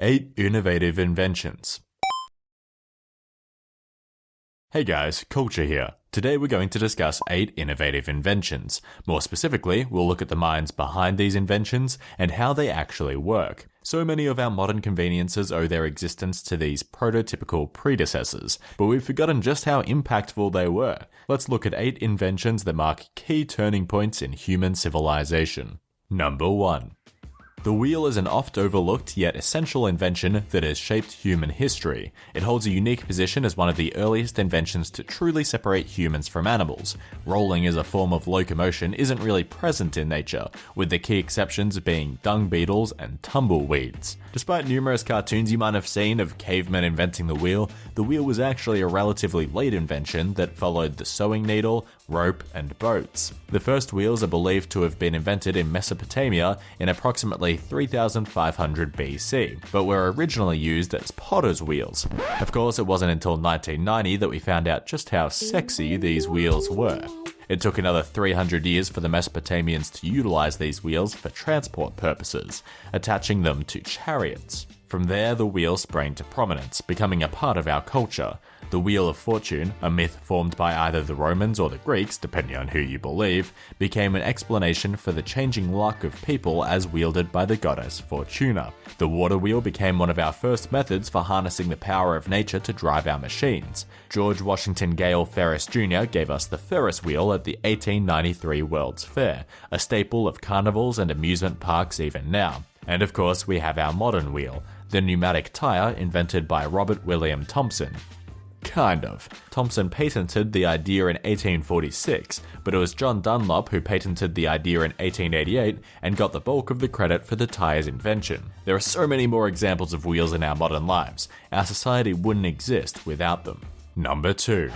8 Innovative Inventions. Hey guys, Culture here. Today we're going to discuss 8 innovative inventions. More specifically, we'll look at the minds behind these inventions and how they actually work. So many of our modern conveniences owe their existence to these prototypical predecessors, but we've forgotten just how impactful they were. Let's look at 8 inventions that mark key turning points in human civilization. Number 1. The wheel is an oft-overlooked yet essential invention that has shaped human history. It holds a unique position as one of the earliest inventions to truly separate humans from animals. Rolling as a form of locomotion isn't really present in nature, with the key exceptions being dung beetles and tumbleweeds. Despite numerous cartoons you might have seen of cavemen inventing the wheel was actually a relatively late invention that followed the sewing needle, rope, and boats. The first wheels are believed to have been invented in Mesopotamia in approximately 3500 BC, but were originally used as potter's wheels. Of course, it wasn't until 1990 that we found out just how sexy these wheels were. It took another 300 years for the Mesopotamians to utilize these wheels for transport purposes, attaching them to chariots. From there, the wheel sprang to prominence, becoming a part of our culture. The Wheel of Fortune, a myth formed by either the Romans or the Greeks, depending on who you believe, became an explanation for the changing luck of people as wielded by the goddess Fortuna. The water wheel became one of our first methods for harnessing the power of nature to drive our machines. George Washington Gale Ferris Jr. gave us the Ferris wheel at the 1893 World's Fair, a staple of carnivals and amusement parks even now. And of course, we have our modern wheel, the pneumatic tire invented by Robert William Thompson. Kind of. Thompson patented the idea in 1846, but it was John Dunlop who patented the idea in 1888 and got the bulk of the credit for the tire's invention. There are so many more examples of wheels in our modern lives. Our society wouldn't exist without them. Number 2.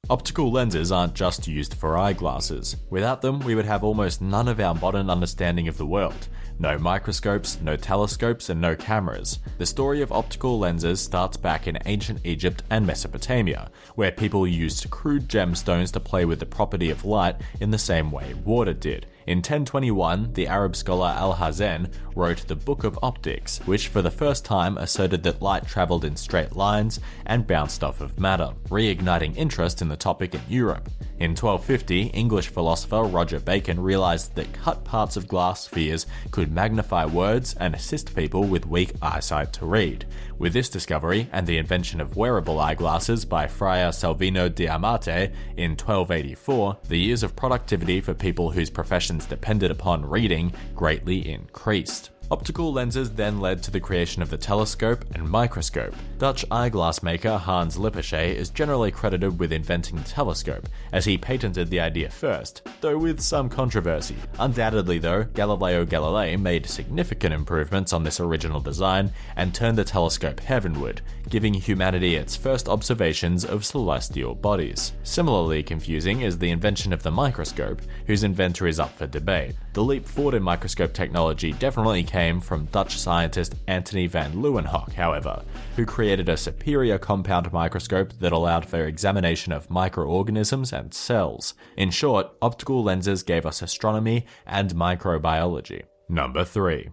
Optical lenses aren't just used for eyeglasses. Without them, we would have almost none of our modern understanding of the world. No microscopes, no telescopes, and no cameras. The story of optical lenses starts back in ancient Egypt and Mesopotamia, where people used crude gemstones to play with the property of light in the same way water did. In 1021, the Arab scholar Al-Hazen wrote the Book of Optics, which for the first time asserted that light traveled in straight lines and bounced off of matter, reigniting interest in the topic in Europe. In 1250, English philosopher Roger Bacon realized that cut parts of glass spheres could magnify words and assist people with weak eyesight to read. With this discovery and the invention of wearable eyeglasses by Friar Salvino di Amate in 1284, the years of productivity for people whose professions depended upon reading greatly increased. Optical lenses then led to the creation of the telescope and microscope. Dutch eyeglass maker Hans Lippershey is generally credited with inventing the telescope, as he patented the idea first, though with some controversy. Undoubtedly though, Galileo Galilei made significant improvements on this original design and turned the telescope heavenward, giving humanity its first observations of celestial bodies. Similarly confusing is the invention of the microscope, whose inventor is up for debate. The leap forward in microscope technology definitely came from Dutch scientist Antony van Leeuwenhoek, however, who created a superior compound microscope that allowed for examination of microorganisms and cells. In short, optical lenses gave us astronomy and microbiology. Number 3.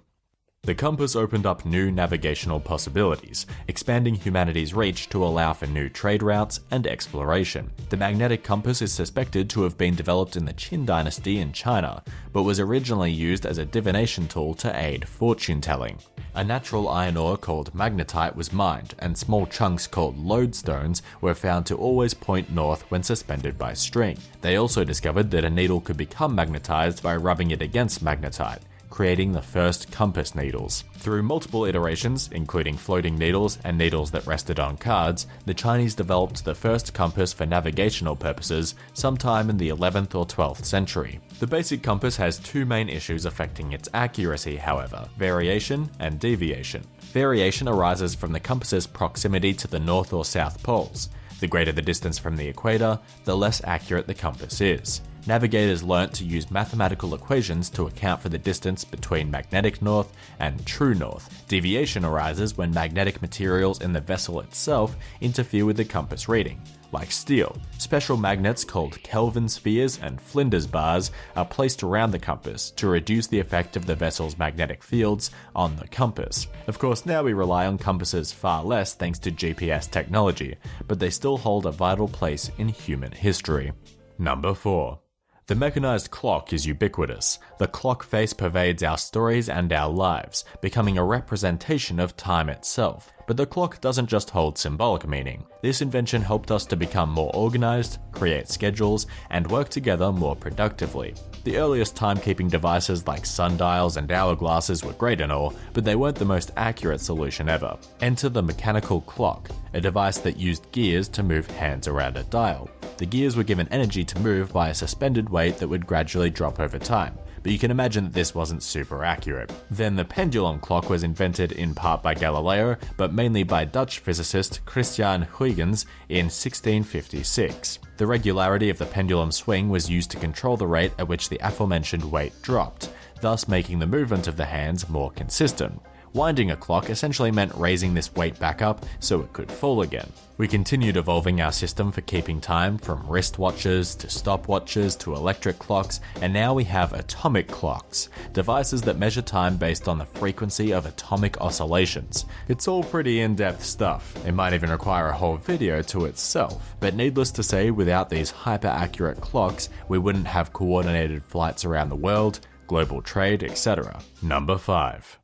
The compass opened up new navigational possibilities, expanding humanity's reach to allow for new trade routes and exploration. The magnetic compass is suspected to have been developed in the Qin dynasty in China, but was originally used as a divination tool to aid fortune-telling. A natural iron ore called magnetite was mined, and small chunks called lodestones were found to always point north when suspended by string. They also discovered that a needle could become magnetized by rubbing it against magnetite, creating the first compass needles. Through multiple iterations, including floating needles and needles that rested on cards, the Chinese developed the first compass for navigational purposes sometime in the 11th or 12th century. The basic compass has two main issues affecting its accuracy, however: variation and deviation. Variation arises from the compass's proximity to the north or south poles. The greater the distance from the equator, the less accurate the compass is. Navigators learnt to use mathematical equations to account for the distance between magnetic north and true north. Deviation arises when magnetic materials in the vessel itself interfere with the compass reading. like steel. Special magnets called Kelvin spheres and Flinders bars are placed around the compass to reduce the effect of the vessel's magnetic fields on the compass. Of course, now we rely on compasses far less thanks to GPS technology, but they still hold a vital place in human history. Number 4. The mechanized clock is ubiquitous. The clock face pervades our stories and our lives, becoming a representation of time itself. But the clock doesn't just hold symbolic meaning. This invention helped us to become more organized, create schedules, and work together more productively. The earliest timekeeping devices like sundials and hourglasses were great and all, but they weren't the most accurate solution ever. Enter the mechanical clock, a device that used gears to move hands around a dial. The gears were given energy to move by a suspended weight that would gradually drop over time, but you can imagine that this wasn't super accurate. Then the pendulum clock was invented in part by Galileo, but mainly by Dutch physicist Christian Huygens in 1656. The regularity of the pendulum swing was used to control the rate at which the aforementioned weight dropped, thus making the movement of the hands more consistent. Winding a clock essentially meant raising this weight back up so it could fall again. We continued evolving our system for keeping time, from wristwatches to stopwatches to electric clocks, and now we have atomic clocks, devices that measure time based on the frequency of atomic oscillations. It's all pretty in-depth stuff. It might even require a whole video to itself. But needless to say, without these hyper-accurate clocks, we wouldn't have coordinated flights around the world, global trade, etc. Number 5.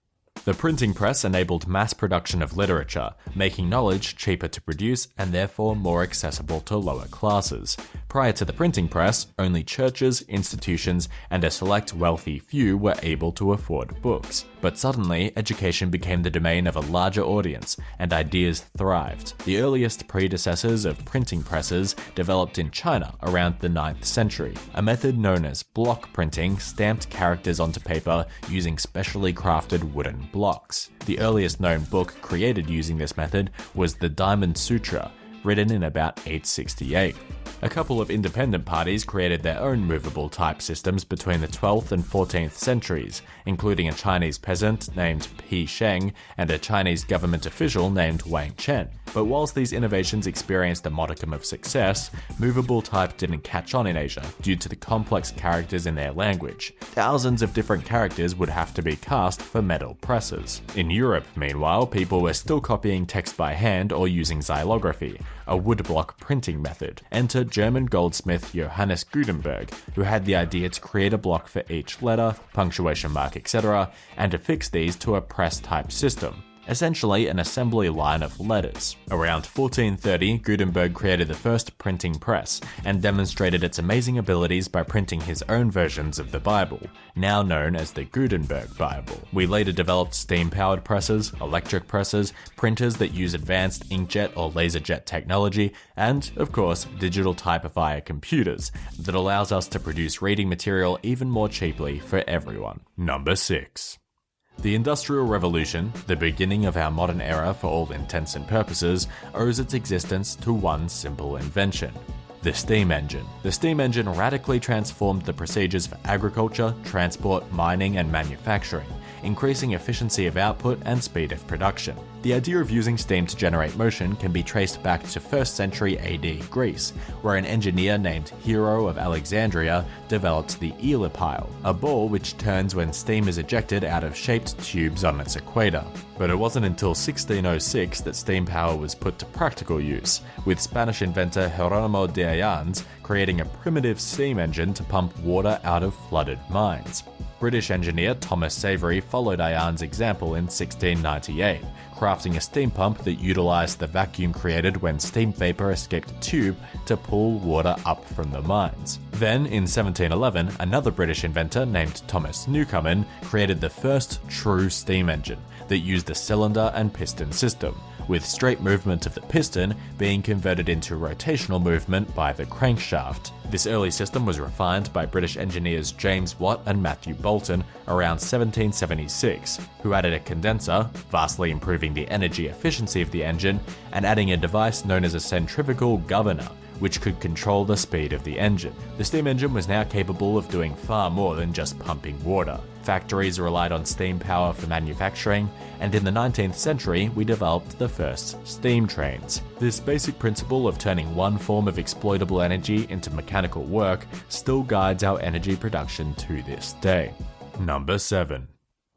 The printing press enabled mass production of literature, making knowledge cheaper to produce and therefore more accessible to lower classes. Prior to the printing press, only churches, institutions, and a select wealthy few were able to afford books. But suddenly, education became the domain of a larger audience, and ideas thrived. The earliest predecessors of printing presses developed in China around the 9th century. A method known as block printing stamped characters onto paper using specially crafted wooden blocks. The earliest known book created using this method was the Diamond Sutra, written in about 868. A couple of independent parties created their own movable type systems between the 12th and 14th centuries, including a Chinese peasant named Pi Sheng and a Chinese government official named Wang Chen. But whilst these innovations experienced a modicum of success, movable type didn't catch on in Asia due to the complex characters in their language. Thousands of different characters would have to be cast for metal presses. In Europe, meanwhile, people were still copying text by hand or using xylography, a woodblock printing method. Enter German goldsmith Johannes Gutenberg, who had the idea to create a block for each letter, punctuation mark, etc., and affix these to a press-type system. Essentially an assembly line of letters. Around 1430, Gutenberg created the first printing press and demonstrated its amazing abilities by printing his own versions of the Bible, now known as the Gutenberg Bible. We later developed steam-powered presses, electric presses, printers that use advanced inkjet or laserjet technology, and, of course, digital typifier computers that allows us to produce reading material even more cheaply for everyone. Number 6. The Industrial Revolution, the beginning of our modern era for all intents and purposes, owes its existence to one simple invention: the steam engine. The steam engine radically transformed the procedures for agriculture, transport, mining, and manufacturing, increasing efficiency of output and speed of production. The idea of using steam to generate motion can be traced back to 1st century AD Greece, where an engineer named Hero of Alexandria developed the Elipile, a ball which turns when steam is ejected out of shaped tubes on its equator. But it wasn't until 1606 that steam power was put to practical use, with Spanish inventor Jerónimo de Ayans creating a primitive steam engine to pump water out of flooded mines. British engineer Thomas Savery followed Ayans' example in 1698, crafting a steam pump that utilized the vacuum created when steam vapor escaped a tube to pull water up from the mines. Then, in 1711, another British inventor named Thomas Newcomen created the first true steam engine that used a cylinder and piston system, with straight movement of the piston being converted into rotational movement by the crankshaft. This early system was refined by British engineers James Watt and Matthew Boulton around 1776, who added a condenser, vastly improving the energy efficiency of the engine, and adding a device known as a centrifugal governor, which could control the speed of the engine. The steam engine was now capable of doing far more than just pumping water. Factories relied on steam power for manufacturing, and in the 19th century we developed the first steam trains. This basic principle of turning one form of exploitable energy into mechanical work still guides our energy production to this day. Number 7.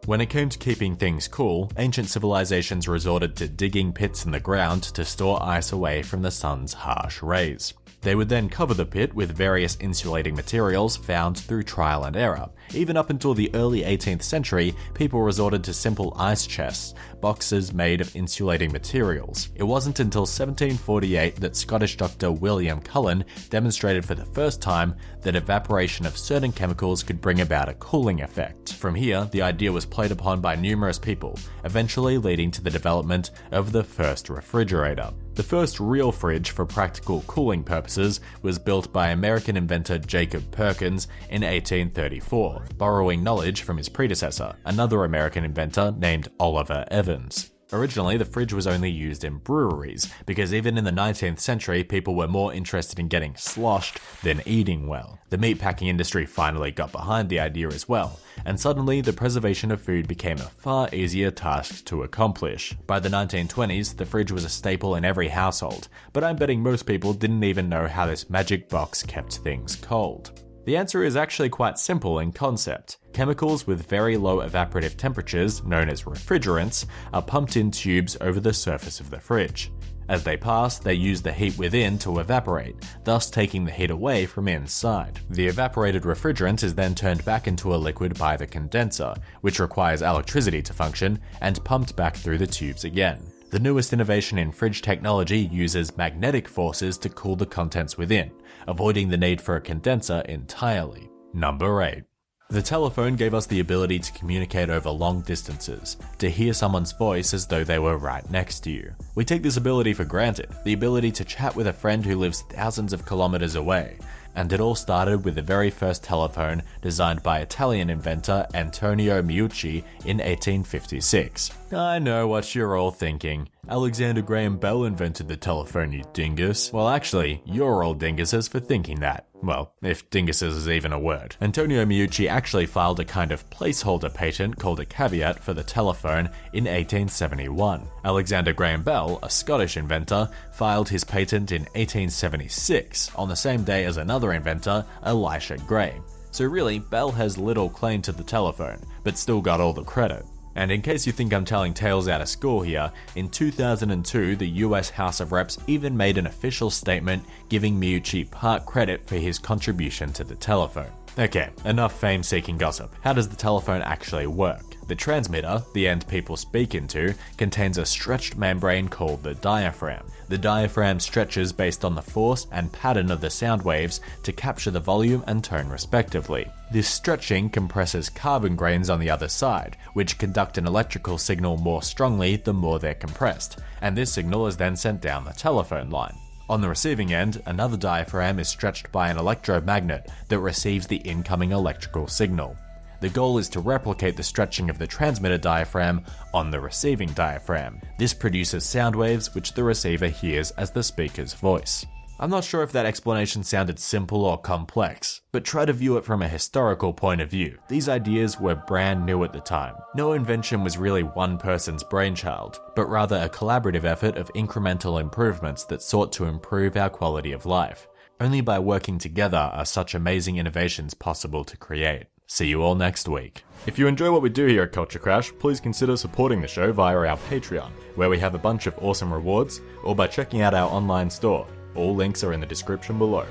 When it came to keeping things cool, ancient civilizations resorted to digging pits in the ground to store ice away from the sun's harsh rays. They would then cover the pit with various insulating materials found through trial and error. Even up until the early 18th century, people resorted to simple ice chests, boxes made of insulating materials. It wasn't until 1748 that Scottish doctor William Cullen demonstrated for the first time that evaporation of certain chemicals could bring about a cooling effect. From here, the idea was played upon by numerous people, eventually leading to the development of the first refrigerator. The first real fridge for practical cooling purposes was built by American inventor Jacob Perkins in 1834, borrowing knowledge from his predecessor, another American inventor named Oliver Evans. Originally, the fridge was only used in breweries, because even in the 19th century, people were more interested in getting sloshed than eating well. The meatpacking industry finally got behind the idea as well, and suddenly the preservation of food became a far easier task to accomplish. By the 1920s, the fridge was a staple in every household, but I'm betting most people didn't even know how this magic box kept things cold. The answer is actually quite simple in concept. Chemicals with very low evaporative temperatures, known as refrigerants, are pumped in tubes over the surface of the fridge. As they pass, they use the heat within to evaporate, thus taking the heat away from inside. The evaporated refrigerant is then turned back into a liquid by the condenser, which requires electricity to function, and pumped back through the tubes again. The newest innovation in fridge technology uses magnetic forces to cool the contents within, avoiding the need for a condenser entirely. Number 8. The telephone gave us the ability to communicate over long distances, to hear someone's voice as though they were right next to you. We take this ability for granted, the ability to chat with a friend who lives thousands of kilometers away. And it all started with the very first telephone designed by Italian inventor Antonio Meucci in 1856. I know what you're all thinking. Alexander Graham Bell invented the telephone, you dingus. Well, actually, you're all dinguses for thinking that. Well, if dinguses is even a word. Antonio Meucci actually filed a kind of placeholder patent called a caveat for the telephone in 1871. Alexander Graham Bell, a Scottish inventor, filed his patent in 1876, on the same day as another inventor, Elisha Gray. So really, Bell has little claim to the telephone, but still got all the credit. And in case you think I'm telling tales out of school here, in 2002 the US House of Reps even made an official statement giving Meucci part credit for his contribution to the telephone. Okay, enough fame-seeking gossip. How does the telephone actually work? The transmitter, the end people speak into, contains a stretched membrane called the diaphragm. The diaphragm stretches based on the force and pattern of the sound waves to capture the volume and tone respectively. This stretching compresses carbon grains on the other side, which conduct an electrical signal more strongly the more they're compressed, and this signal is then sent down the telephone line. On the receiving end, another diaphragm is stretched by an electromagnet that receives the incoming electrical signal. The goal is to replicate the stretching of the transmitter diaphragm on the receiving diaphragm. This produces sound waves which the receiver hears as the speaker's voice. I'm not sure if that explanation sounded simple or complex, but try to view it from a historical point of view. These ideas were brand new at the time. No invention was really one person's brainchild, but rather a collaborative effort of incremental improvements that sought to improve our quality of life. Only by working together are such amazing innovations possible to create. See you all next week. If you enjoy what we do here at Culture Crash, please consider supporting the show via our Patreon, where we have a bunch of awesome rewards, or by checking out our online store. All links are in the description below.